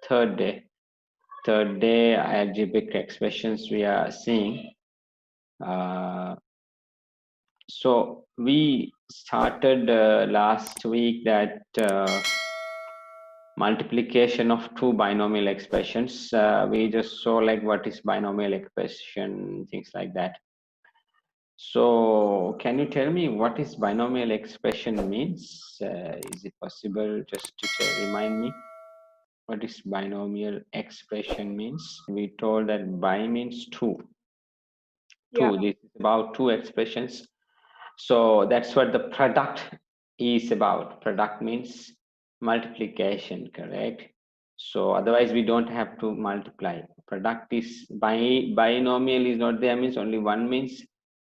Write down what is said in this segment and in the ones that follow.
third day algebraic expressions we are seeing. So we started last week that multiplication of two binomial expressions. We just saw like what is binomial expression, things like that. So can you tell me what is binomial expression means? Is it possible just to remind me what is binomial expression means? We told that bi means two. Yeah. This is about two expressions. So that's what the product is about. Product means multiplication, correct? So otherwise we don't have to multiply. Product is binomial is not there, means only one, means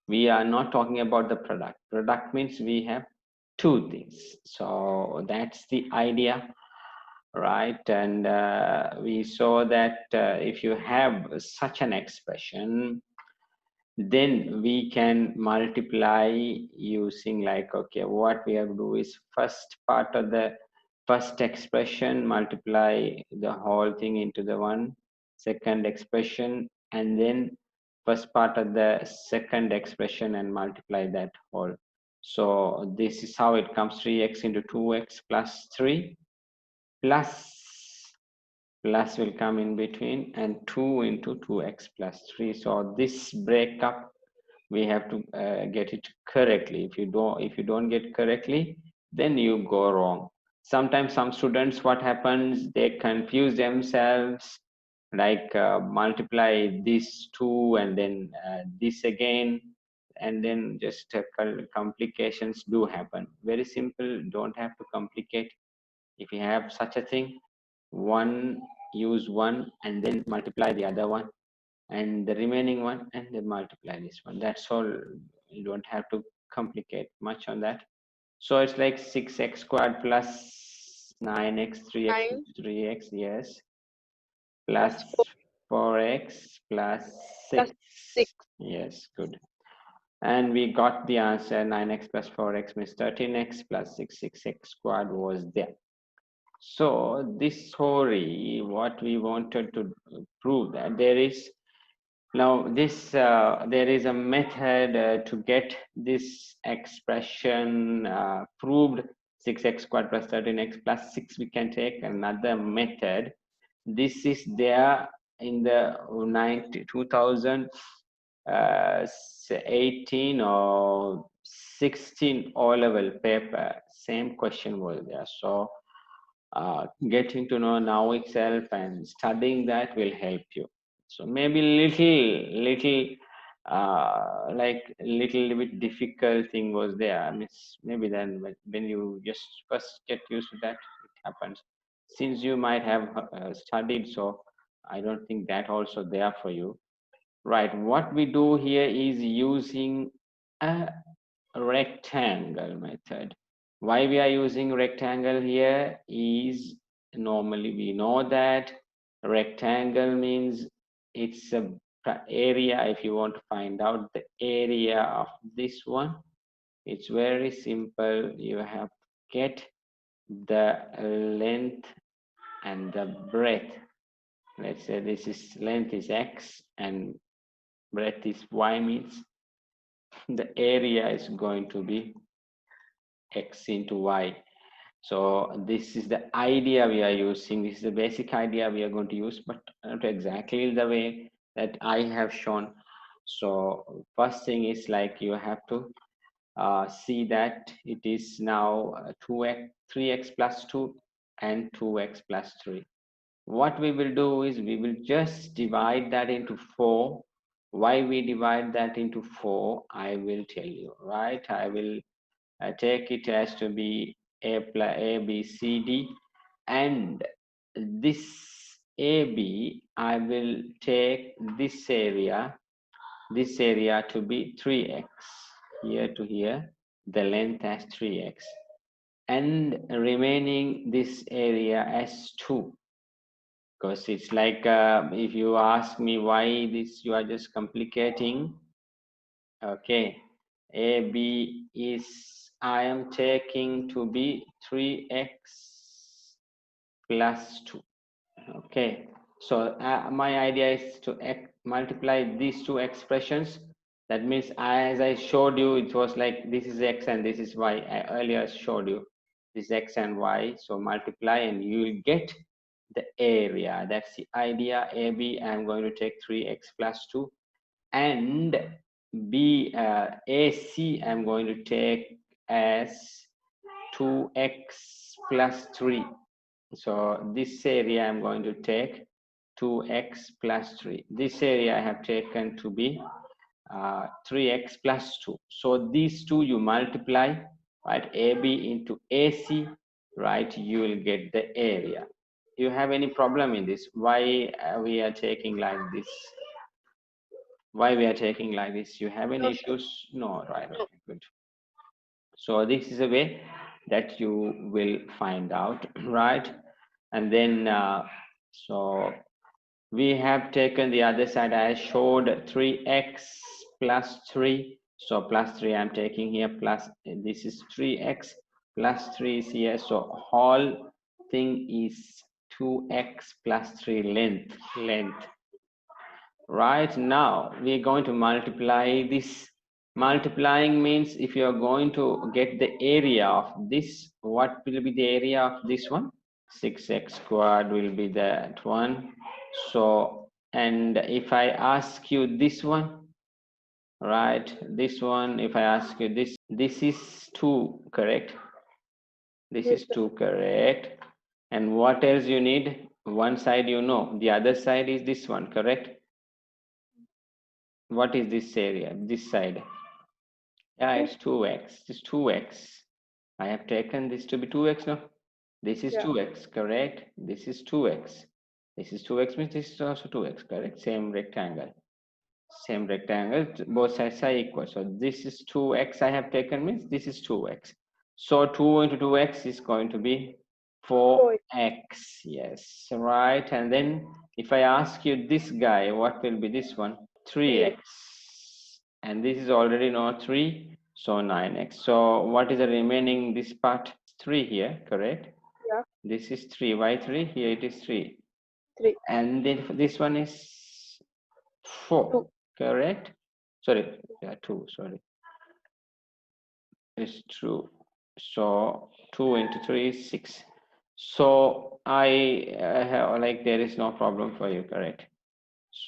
we are not talking about the product. Product means we have two things. So that's the idea, right? And we saw that if you have such an expression, then we can multiply using like, okay, what we have to do is first part of the first expression, multiply the whole thing into the one second expression, and then first part of the second expression and multiply that whole. So this is how it comes: 3x into 2x plus 3 plus will come in between, and 2 into 2x plus 3. So this breakup we have to get it correctly. If you don't get correctly, then you go wrong. Sometimes some students, what happens, they confuse themselves, like multiply this 2 and then this again, and then just complications do happen. Very simple, don't have to complicate. If you have such a thing, one, use one and then multiply the other one, and the remaining one, and then multiply this one. That's all. You don't have to complicate much on that. So it's like 6x squared plus 9x, 3x, 9 3x, yes, plus plus 4 4x plus plus 6. 6. Yes, good. And we got the answer. 9x plus 4x means 13x plus 6x squared was there. So this story, what we wanted to prove, that there is now this there is a method to get this expression proved. 6x squared plus 13x plus 6. We can take another method. This is there in the 2018 or 16 O-level paper. Same question was there. So getting to know now itself and studying that will help you. So maybe little like little bit difficult thing was there. I mean, maybe then when you just first get used to that, it happens. Since you might have studied, so I don't think that also there for you. Right, what we do here is using a rectangle method. Why we are using rectangle here is, normally we know that rectangle means it's a area. If you want to find out the area of this one, it's very simple. You have to get the length and the breadth. Let's say this is length is x and breadth is y, means the area is going to be x into y. So this is the idea we are using. This is the basic idea we are going to use, but not exactly the way that I have shown. So first thing is like you have to see that it is now 2x, 3x plus 2 and 2x plus 3. What we will do is we will just divide that into 4. Why we divide that into 4, I will tell you, right? I will take it as to be a plus a b c d, and this ab, I will take this area to be 3x, here to here, the length as 3x, and remaining this area as 2, because it's like if you ask me why this you are just complicating. Okay, AB is, I am taking to be 3x plus 2. Okay, so my idea is to multiply these two expressions. That means, as I showed you, it was like this is x and this is y. I earlier showed you this x and y. So multiply and you will get the area. That's the idea. AB, I'm going to take 3x plus 2. And AC, I'm going to take as 2x plus 3. So this area I'm going to take 2x plus 3. This area I have taken to be 3x plus 2. So these two you multiply, right? AB into AC, right? You will get the area. You have any problem in this? Why we are taking like this? Why we are taking like this? You have any No, sir. issues? No, right? No. Okay, good. So this is a way that you will find out, right? And then so we have taken the other side. I showed 3x plus 3. So plus 3 I'm taking here, plus this is 3x plus 3 is here. So whole thing is 2x plus 3 length. Right now we're going to multiply this. Multiplying means if you're going to get the area of this, what will be the area of this one? 6x squared will be that one. So, and if I ask you this one, right, this one, if I ask you this is 2, correct? This Yes, is sir. 2, correct? And what else you need? One side you know, the other side is this one, correct? What is this area, this side? Yeah, Two. it's 2x, it's 2x. I have taken this to be 2x now. This is Yeah. 2x, correct? This is 2x. This is 2x means this is also 2x, correct? Same rectangle. Same rectangle, both sides are equal. So this is 2x I have taken means this is 2x. So 2 into 2x is going to be Four. 4x. Yes, right. And then if I ask you this guy, what will be this one? 3x. 3x. And this is already not 3, so 9x. So what is the remaining this part? 3 here, correct? Yeah. This is 3. Why 3? Here it is 3. 3. And then this one is 4, 2. correct? Sorry, yeah, 2, sorry. It's true. So 2 into 3 is 6. So I have like there is no problem for you, correct?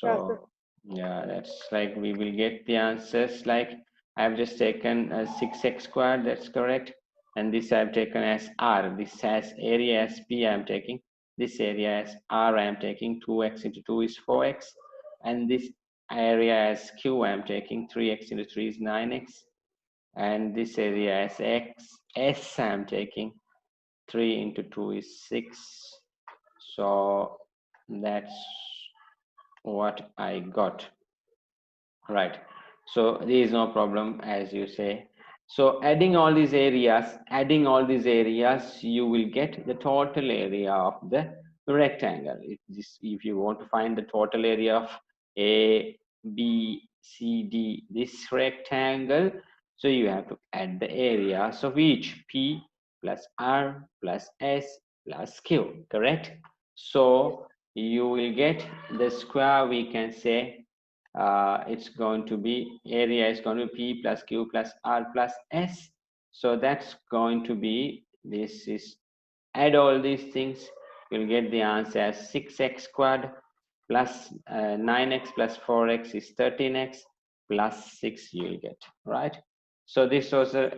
Yeah, sir. So yeah, that's like we will get the answers. Like I've just taken 6x squared, that's correct. And this I've taken as R. This has area as P I'm taking. This area as R I'm taking. 2x into 2 is 4x. And this area as Q I'm taking. 3x into 3 is 9x. And this area as X, S I'm taking. 3 into 2 is 6. So that's what I got. Right. So there is no problem, as you say. So adding all these areas, you will get the total area of the rectangle. If you want to find the total area of A, B, C, D, this rectangle, so you have to add the areas of each P plus R plus S plus Q, correct? Yes. So you will get the square, we can say it's going to be area is going to be P plus Q plus R plus S. So that's going to be, this is, add all these things, you'll get the answer as 6x squared plus 9x plus 4x is 13x plus 6 you'll get, right? So this was a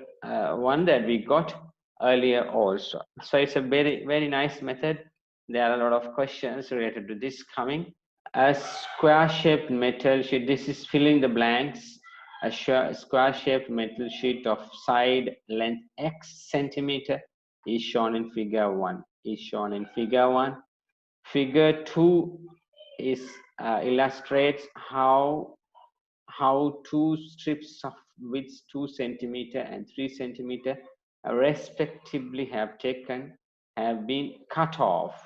one that we got earlier also. So it's a very, very nice method. There are a lot of questions related to this coming. A square-shaped metal sheet, this is filling the blanks. A square-shaped metal sheet of side length x centimeter is shown in figure 1. Is shown in figure 1. Figure 2 is illustrates how two strips of width 2 centimeter and 3 centimeter respectively have been cut off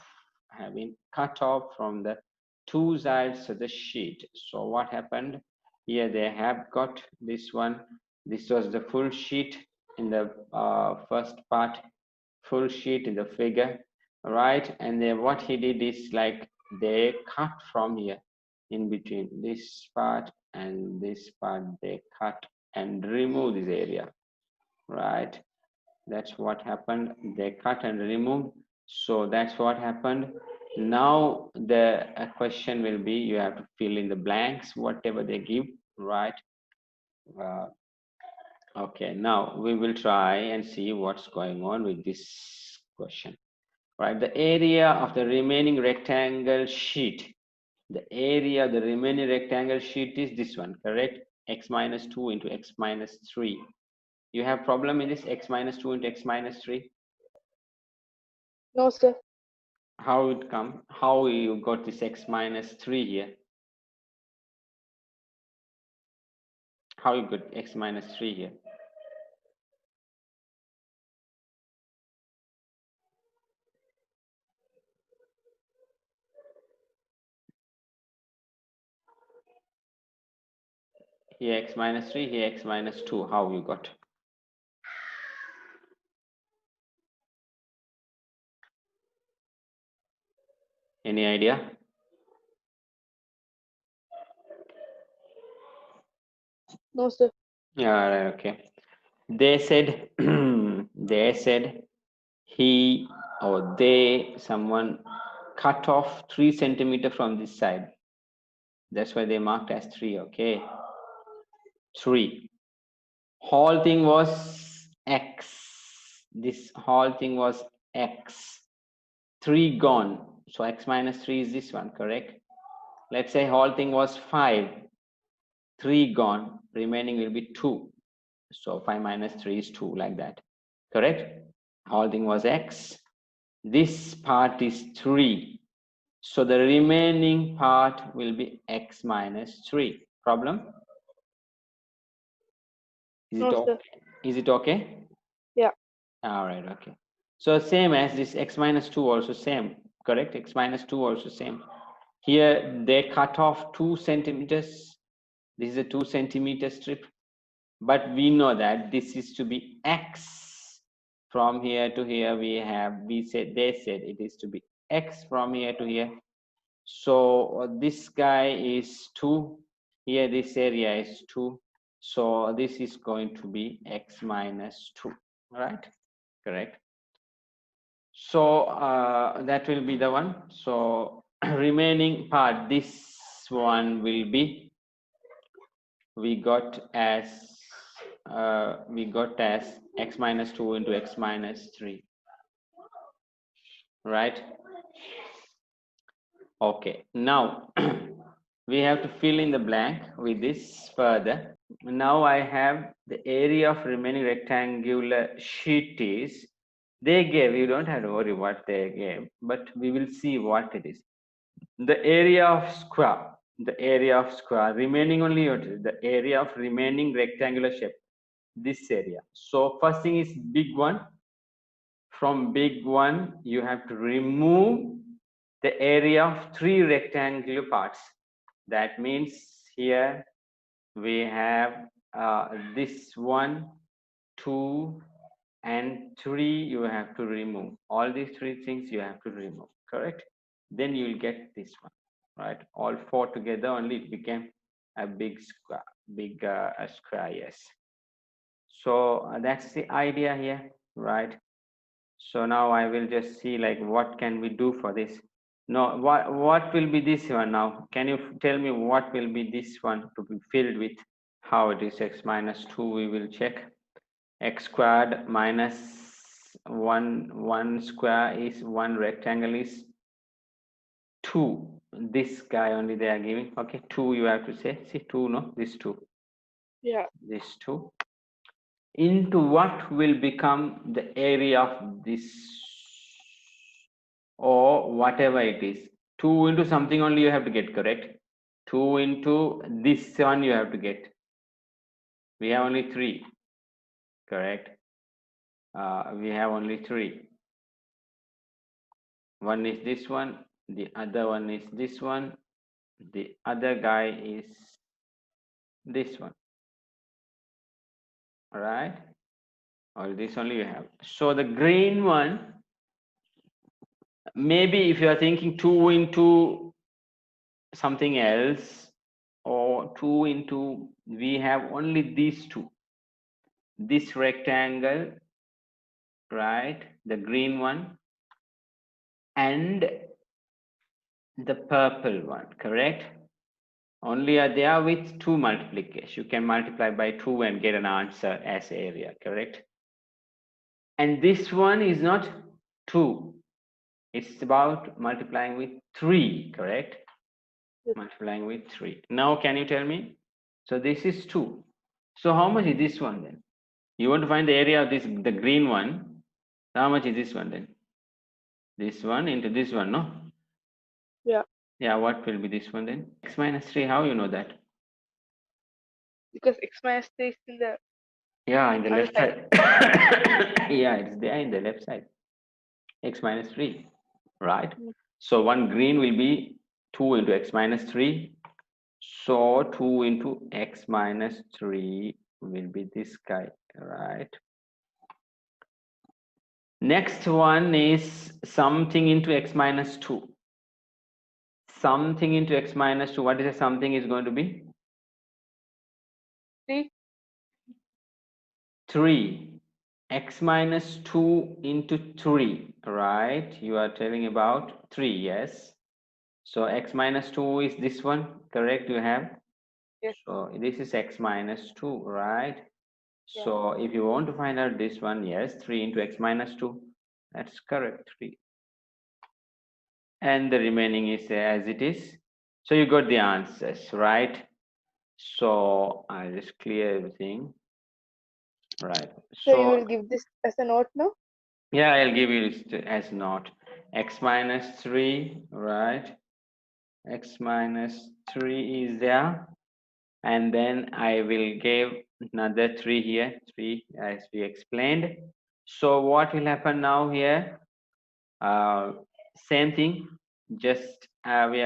from the two sides of the sheet. So what happened here? They have got this one. This was the full sheet in the first part, full sheet in the figure, right? And then what he did is like they cut from here in between this part and this part, they cut and remove this area, right? That's what happened. They cut and remove. So that's what happened. Now the question will be, you have to fill in the blanks, whatever they give, right? Uh, okay, now we will try and see what's going on with this question, right? The area of the remaining rectangle sheet, the area of the remaining rectangle sheet is this one, correct? X minus 2 into x minus 3. You have problem in this x minus 2 into x minus 3? No, sir. How it come? How you got this x minus 3 here? How you got x minus 3 here? Here x minus 3, here x minus 2. How you got? Any idea? No, sir. Yeah, right, okay. They said, they said he or they, someone cut off 3 centimeter from this side. That's why they marked as 3, okay? 3. Whole thing was x. This whole thing was x. 3 gone. So x minus 3 is this one, correct? Let's say whole thing was 5. 3 gone. Remaining will be 2. So 5 minus 3 is 2, like that. Correct? Whole thing was x. This part is 3. So the remaining part will be x minus 3. Problem? Is it No, okay? sir. Is it okay? Yeah. All right, okay. So same as this x minus 2 also same, correct? X minus 2 also same. Here they cut off 2 centimeters. This is a 2 centimeter strip, but we know that this is to be x. From here to here we said, they said it is to be x from here to here. So this guy is 2. Here this area is 2. So this is going to be x minus 2, right? Correct. So that will be the one. So remaining part, this one will be, we got as x minus 2 into x minus 3, right? Okay, now we have to fill in the blank with this further. Now I have the area of remaining rectangular sheet is, they gave, you don't have to worry what they gave, but we will see what it is. The area of square, the area of square, remaining only the area of remaining rectangular shape, this area. So first thing is big one. From big one, you have to remove the area of 3 rectangular parts. That means here we have this 1, 2, and 3 you have to remove. All these 3 things you have to remove, correct? Then you will get this one, right? All 4 together only it became a big square, big a square, yes. So that's the idea here, right? So now I will just see like what can we do for this. No, what will be this one now? Can you tell me what will be this one to be filled with? How it is x minus 2, we will check. X squared minus 1 square is 1 rectangle is 2. This guy only they are giving. Okay, 2 you have to say. See 2, no? This 2. Yeah. This 2. Into what will become the area of this, or whatever it is. 2 into something only you have to get, correct? 2 into this one you have to get. We have only 3, correct? We have only 3. One is this one, the other one is this one, the other guy is this one. All right? Or this only you have. So the green one, Maybe if you are thinking 2 into something else, or 2 into, we have only these two, this rectangle, right, the green one, and the purple one, correct? Only are there with 2 multiplication. You can multiply by 2 and get an answer as area, correct? And this one is not 2. It's about multiplying with 3, correct? Yes. Multiplying with 3. Now, can you tell me? So this is 2. So how much is this one then? You want to find the area of this, the green one. How much is this one then? This one into this one, no? Yeah. Yeah, what will be this one then? X minus 3, how you know that? Because x minus 3 is in the Yeah, in the other left side. side. Yeah, it's there in the left side. X minus 3, right? Mm. So one green will be 2 into x minus 3. So 2 into x minus 3 will be this guy, right? Next one is something into x minus 2. Something into x minus 2. What is the something is going to be? 3. 3. X minus 2 into 3, right? You are telling about 3, yes. So x minus 2 is this one, correct? You have. Yes. So this is x minus 2, right? Yeah. So if you want to find out this one, yes, 3 into x minus 2. That's correct, 3. And the remaining is as it is. So you got the answers, right? So I'll just clear everything. Right. So you So will give this as a note now? yeah, I'll give you this as not x minus 3, right? X minus 3 is there. And then I will give another 3 here, 3 as we explained. So what will happen now here? Same thing, just we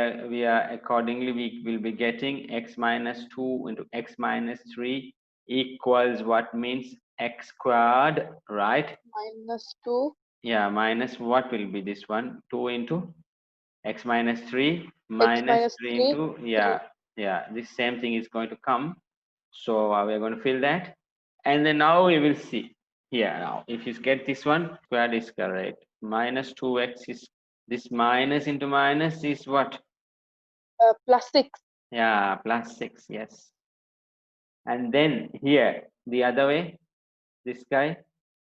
are accordingly we will be getting x minus 2 into x minus 3 equals what means x squared, right? Minus 2. Yeah, minus what will be this one? 2 into x minus 3 X minus minus 3 3. into, 3. yeah, this same thing is going to come. So we're going to fill that. And then now we will see here. Now, if you get this one, squared is correct. Minus 2x is, this minus into minus is what? Plus 6. Yeah, plus 6, yes. And then here, the other way, this guy,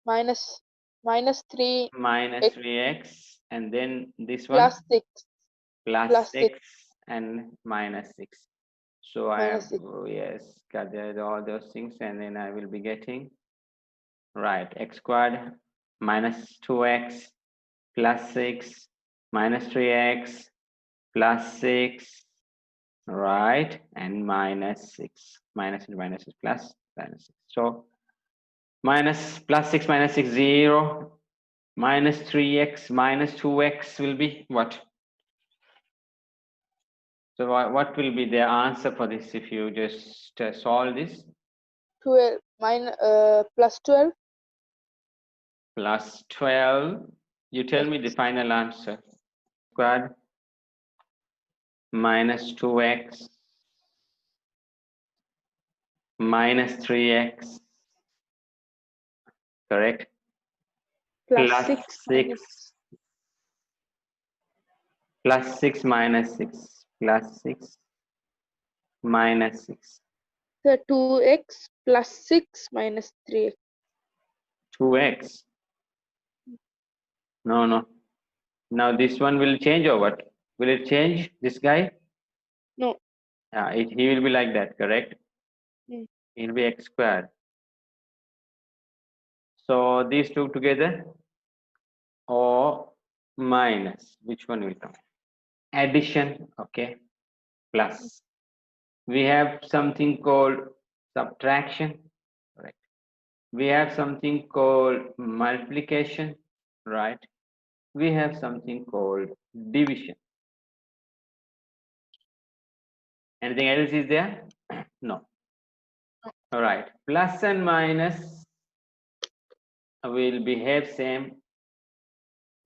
Minus 3 minus x 3x. And then this one, plus 6. plus Plus 6 6 and minus 6. So I have, minus 6. yes, gathered all those things, and then I will be getting, right, x squared minus 2x plus 6 minus 3x plus 6, right, and minus 6. Minus into minus is plus, minus 6. So minus plus 6 minus 6, 0. Minus 3x minus 2x will be what? So what will be the answer for this if you just solve this? 12 plus 12. Plus 12. You tell me the X final answer. Squared minus 2x minus 3x, correct? plus Plus 6 6 minus. plus 6 minus 6 plus 6 minus 6. So 2x plus 6 minus 3x. 2x. No, no. Now this one will change or what? Will it change this guy? No. Yeah, he will be like that, correct? Mm. It will be x squared. So these two together, or minus, which one will come? Addition, okay, plus. We have something called subtraction, right? We have something called multiplication, right? We have something called division. Anything else is there? No. All right. Plus and minus will behave same.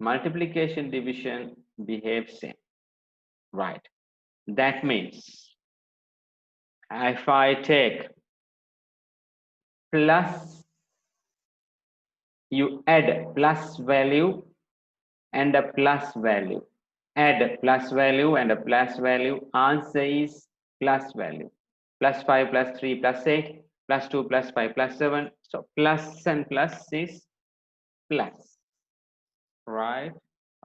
Multiplication, division behave same, right? That means if I take plus, you add plus value and a plus value, add plus value and a plus value, answer is plus value. Plus 5 plus 3 plus 8 plus 2 plus 5 plus 7. So plus and plus is plus, right?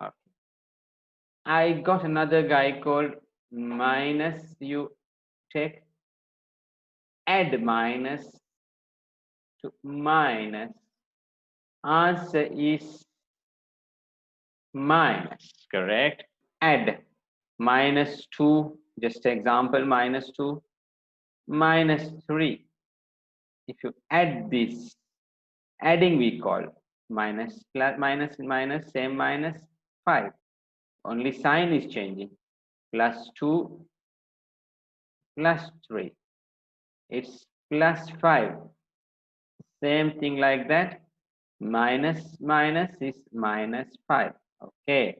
Okay. I got another guy called minus. You take add minus to minus. Answer is minus, correct? Add minus 2, just example, minus 2, minus 3. If you add this, adding we call minus, plus, minus, minus, same minus 5. Only sign is changing. Plus 2, plus 3. It's plus 5. Same thing like that. Minus, minus is minus 5. Okay.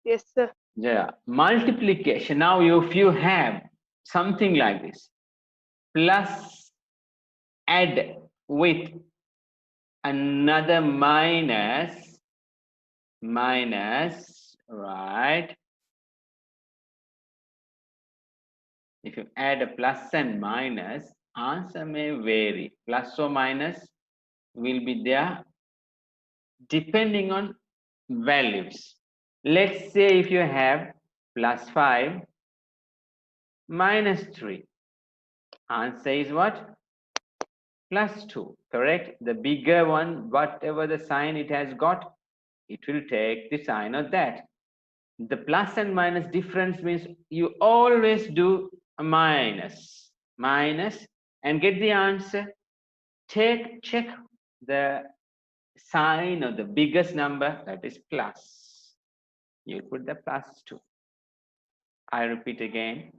Yes, sir. Yeah. Multiplication. Now, if you have something like this, plus add with another minus, right? If you add a plus and minus, answer may vary. Plus or minus will be there depending on values. Let's say if you have plus 5 minus 3, answer is what? Plus 2, correct? The bigger one, whatever the sign it has got, it will take the sign of that. The plus and minus difference means you always do a minus, and get the answer. Check the sign of the biggest number, that is plus. You put the plus 2. I repeat again.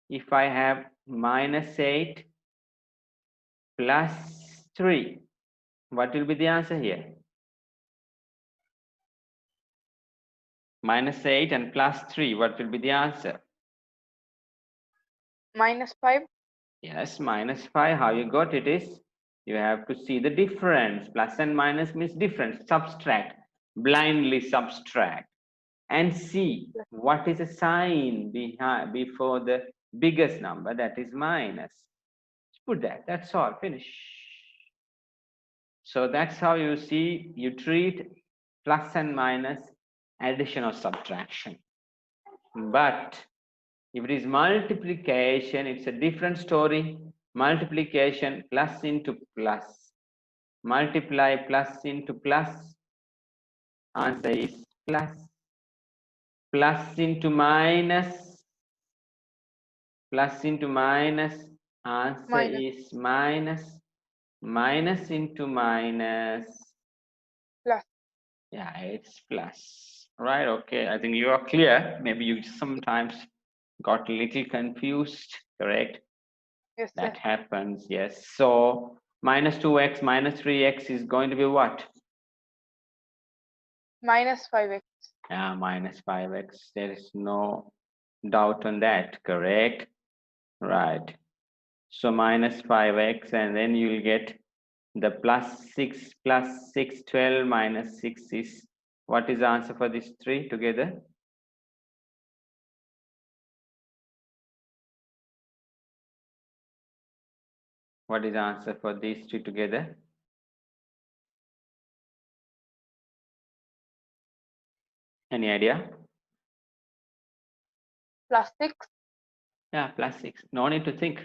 If I have minus 8 plus 3, what will be the answer here? Minus 8 and plus 3, what will be the answer? Minus 5. Yes, minus 5. How you got it is, you have to see the difference. Plus and minus means difference. Subtract, blindly subtract, and see what is a sign behind before the biggest number, that is minus. Put that. That's all. Finish. So that's how you see, you treat plus and minus, addition or subtraction. But if it is multiplication, it's a different story. Multiplication, plus into plus. Multiply plus into plus. Answer is plus. Plus into minus. Plus into minus. Answer is minus. Minus into minus. Plus. Yeah, it's plus. Right, okay. I think you are clear. Maybe you sometimes got a little confused, correct? Yes, sir. That happens, yes. So minus 2x minus 3x is going to be what? Minus 5x. Yeah, minus 5x. There is no doubt on that, correct? Right. So minus 5x, and then you'll get the plus 6 plus 6, 12 minus 6 is, what is the answer for these three together? What is the answer for these two together? Any idea? Plus 6. Yeah, plus 6. No need to think.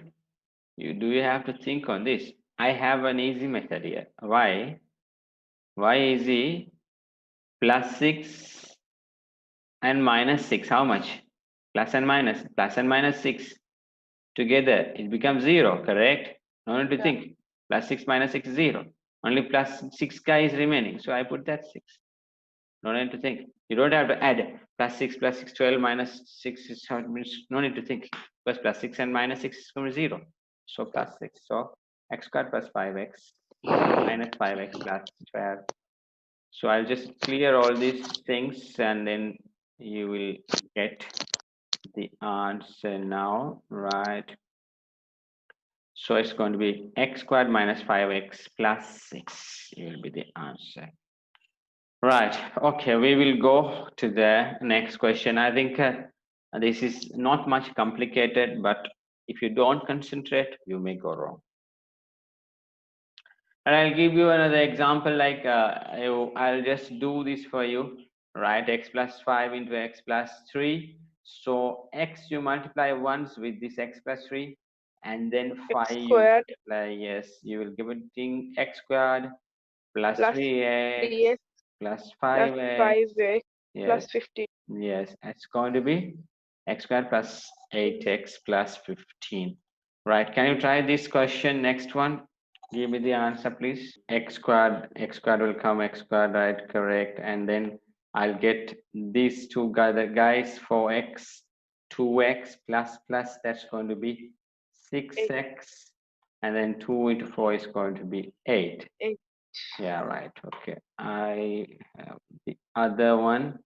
You have to think on this. I have an easy method here. Why? Why easy? Plus 6 and minus 6. How much? Plus and minus. Plus and minus 6. Together, it becomes 0, correct? No need to think. Plus 6 minus 6 is 0. Only plus 6 guy is remaining. So I put that 6. No need to think. You don't have to add plus 6 plus 6, 12 minus 6 is no need to think. Because plus 6 and minus 6 is going to 0. So plus 6. So x squared plus 5x minus 5x plus 12 So I'll just clear all these things and then you will get the answer now, right? So it's going to be x squared minus 5x plus 6 will be the answer. Right, okay, we will go to the next question. I think this is not much complicated, but if you don't concentrate, you may go wrong. And I'll give you another example, like I'll just do this for you, right? X plus 5 into x plus 3. So x you multiply once with this x plus 3, and then 5 x you squared multiply, yes, you will give it thing x squared plus plus 3x 3x plus plus 5x. 5x Yes, plus 15. yes, it's going to be x squared plus 8x plus 15. Right, can you try this question? Next one. Give me the answer, please. X squared will come x squared, right? Correct. And then I'll get these two guys for x, 2x plus, that's going to be 8, 6x. And then 2 into 4 is going to be 8. 8. Yeah, right. Okay. I have the other one,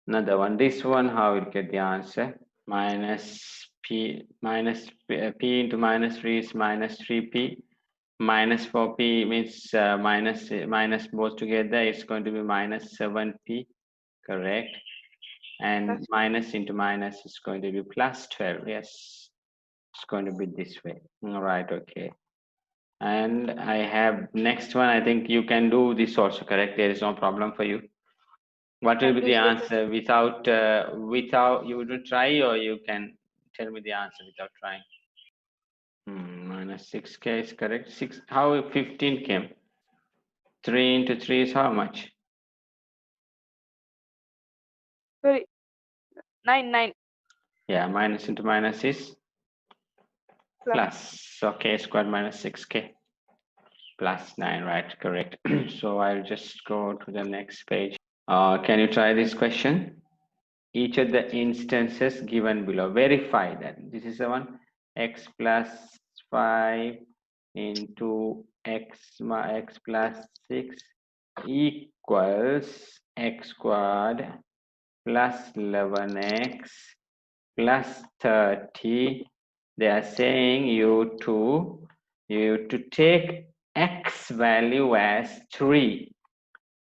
another one. This one, how it get the answer? Minus p into minus 3 is minus 3p. Minus 4p means minus both together. It's going to be minus 7p, correct? And Plus minus into minus is going to be plus 12. Yes, it's going to be this way. All right, okay. And I have next one. I think you can do this also, correct? There is no problem for you. What will can be do the sir. answer without you would try, or you can tell me the answer without trying? Minus 6k is correct. 6, how 15 came? 3 into 3 is how much? Sorry, 9, 9 Yeah, minus into minus is plus. plus. Okay, squared minus 6k plus 9, right? Correct. So I'll just go to the next page. Can you try this question? Each of the instances given below. Verify that this is the one. X plus 5 into x plus 6 equals x squared plus 11x plus 30. They are saying you to take x value as 3.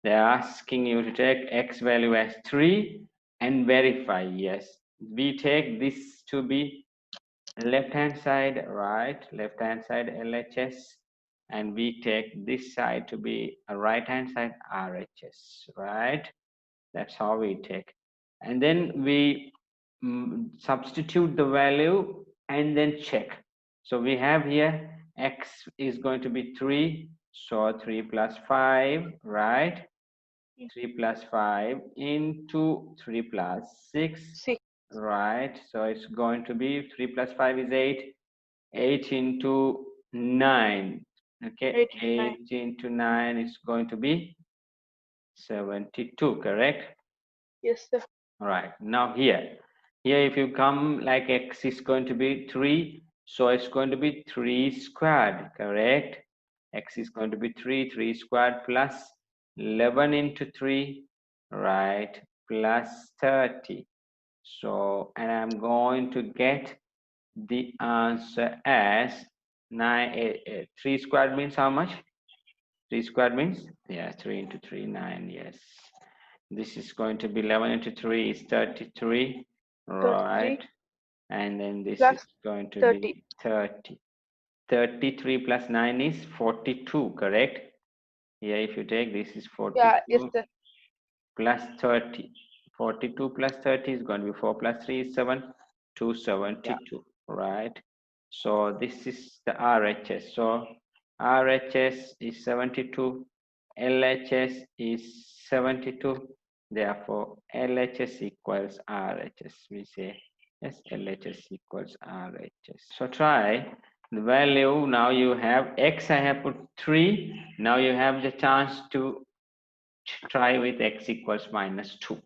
They are asking you to take x value as 3 and verify. Yes, we take this to be left hand side, right? Left hand side LHS, and we take this side to be a right hand side RHS, right? That's how we take. And then we substitute the value and then check. So we have here x is going to be 3. So 3 plus 5, right? 3 plus 5 into 3 plus 6, 6, right? So it's going to be 3 plus 5 is 8. 8 into 9. Okay, 8, 9. 8 into 9 is going to be 72, correct? Yes, sir. All right, now here if you come like x is going to be 3, so it's going to be 3 squared, correct? X is going to be 3 squared plus 11 into 3, right, plus 30. So, and I'm going to get the answer as 3 squared means how much? 3 squared means, yeah, 3 into 3, 9, yes. This is going to be 11 into 3 is 33, 33 right? And then this is plus going to 30. be 30. 33 plus 9 is 42, correct? Yeah, if you take this is Yeah, yes, 42 sir. plus 30. 42 plus 30 is going to be 4 plus 3 is 7, Yeah, 272, right? So this is the RHS. So RHS is 72, LHS is 72. Therefore, LHS equals RHS. We say yes, LHS equals RHS. So try the value. Now you have X, I have put 3. Now you have the chance to try with X equals minus 2.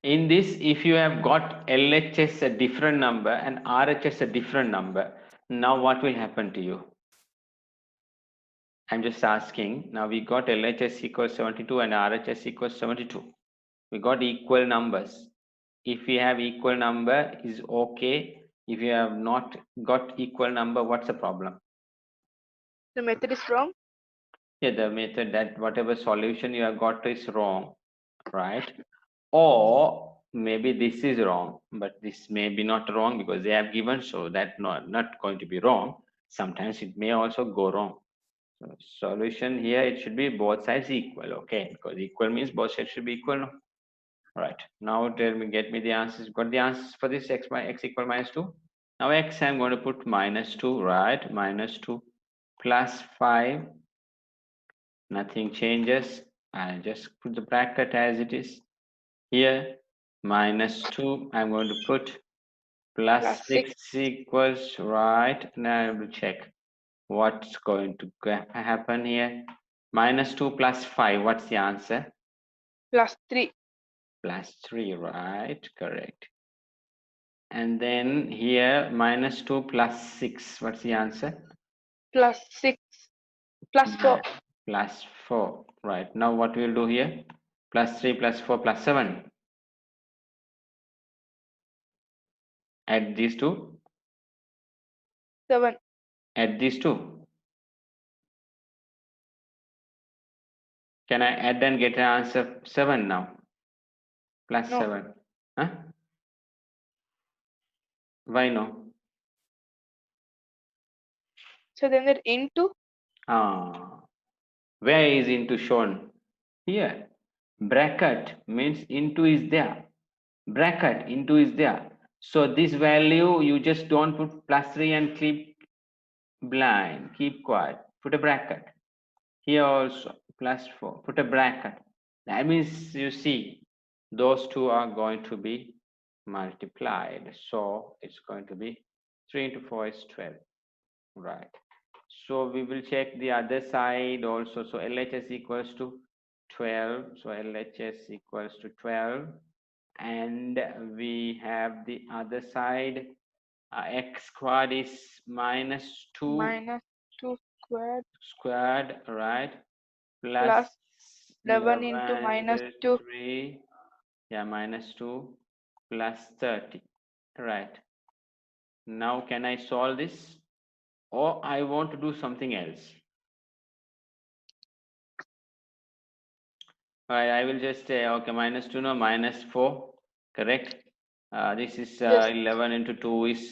In this, if you have got LHS a different number and RHS a different number, now what will happen to you? I'm just asking. Now we got LHS equals 72 and RHS equals 72. We got equal numbers. If we have equal number is okay. If you have not got equal number, what's the problem? The method is wrong. Yeah, the method that whatever solution you have got is wrong, right? Or maybe this is wrong, but this may be not wrong because they have given, so that not going to be wrong. Sometimes it may also go wrong. So solution here, it should be both sides equal, okay? Because equal means both sides should be equal. No? Right. Now tell me, get me the answers. Got the answers for this x equal minus 2. Now x I'm going to put minus 2, right? Minus 2 plus 5. Nothing changes. I just put the bracket as it is. Here, minus 2, I'm going to put plus Plus 6 6 equals, right? Now I will check what's going to happen here. Minus 2 plus 5, what's the answer? plus 3. Plus 3, right? Correct. And then here, minus 2 plus 6, what's the answer? Plus 6. Plus 4. Plus 4, right? Now what we'll do here? Plus 3 plus 4 plus 7. Add these two. 7. Add these two. Can I add and get an answer 7 now? Plus No. 7. Huh? Why no? So then that into Ah, where is into shown? Here. Bracket means into is there. Bracket into is there. So this value you just don't put plus 3 and keep blind. Keep quiet. Put a bracket. Here also plus 4. Put a bracket. That means you see those two are going to be multiplied. So it's going to be 3 into 4 is 12. Right. So we will check the other side also. So LHS equals to 12. So LHS equals to 12. And we have the other side. X squared is minus 2 minus 2 squared squared, right? Plus plus 11 into 11 minus into 2. 3. Yeah, minus 2 plus 30. Right. Now can I solve this? Or I want to do something else. Right, I will just say, okay, minus 2, no, minus 4, correct? This is Yes. 11 into 2 is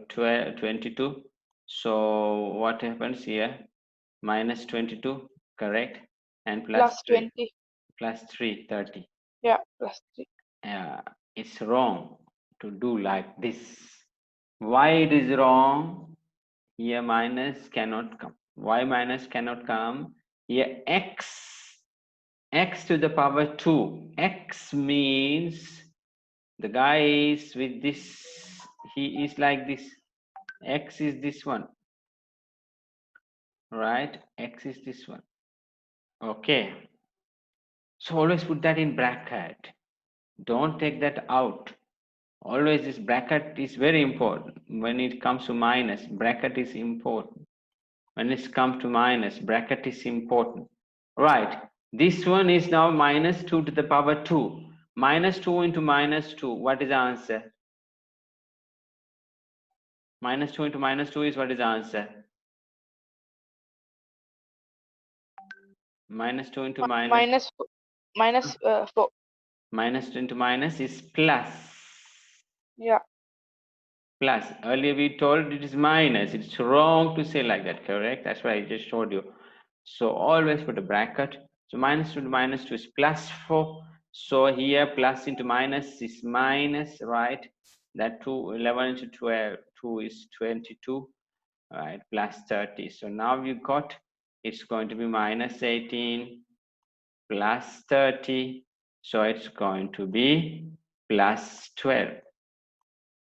22. So what happens here? Minus 22, correct? And plus Plus 3, 20. plus 3, 30. Yeah. Plus 3. It's wrong to do like this. Why it is wrong? Here minus cannot come. Why minus cannot come? Here x to the power 2. X means the guy is with this, he is like this. X is this one, right? X is this one. Okay. So always put that in bracket. Don't take that out. Always this bracket is very important. When it comes to minus, bracket is important. When it comes to minus, bracket is important. Right. This one is now minus 2 to the power 2. Minus 2 into minus 2. What is the answer? Minus 2 into minus 2 is what is the answer? Minus 2 into Minus 4. minus 2 into minus is plus. Yeah. Plus. Earlier we told it is minus. It's wrong to say like that, correct? That's why I just showed you. So always put a bracket. So minus 2 to minus 2 is plus 4. So here plus into minus is minus, right? That 2, 11 into 12, 2 is 22, right? Plus 30. So now you got, it's going to be minus 18 plus 30. So it's going to be plus 12.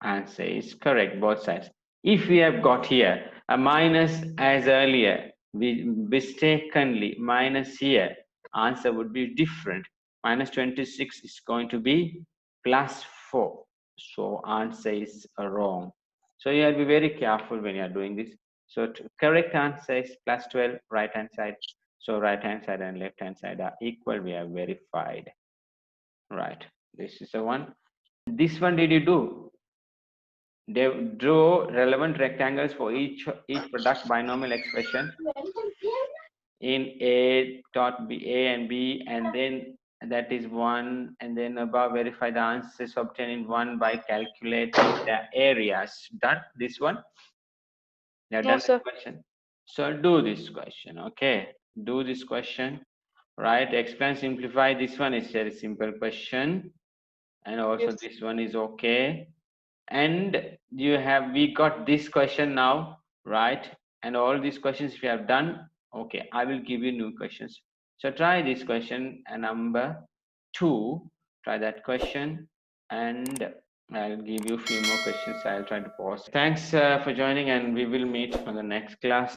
Answer is correct, both sides. If we have got here a minus as earlier, we mistakenly minus here, answer would be different. Minus 26 is going to be plus 4. So answer is wrong. So you have to be very careful when you are doing this. So correct answer is plus 12, right hand side. So right hand side and left hand side are equal. We have verified. Right. This is the one. This one did you do? They draw relevant rectangles for each product binomial expression in A dot B, A and B, and then that is one, and then above verify the answers obtained in one by calculating the areas. Done this one? You have No, done this sir. question. So do this question, okay? Do this question, right? Explain, simplify. This one is very simple question, and also Yes. this one is okay. And we got this question now, right? And all these questions we have done. Okay, I will give you new questions. So try this question, number 2. Try that question, and I'll give you a few more questions. I'll try to pause. Thanks for joining, and we will meet on the next class.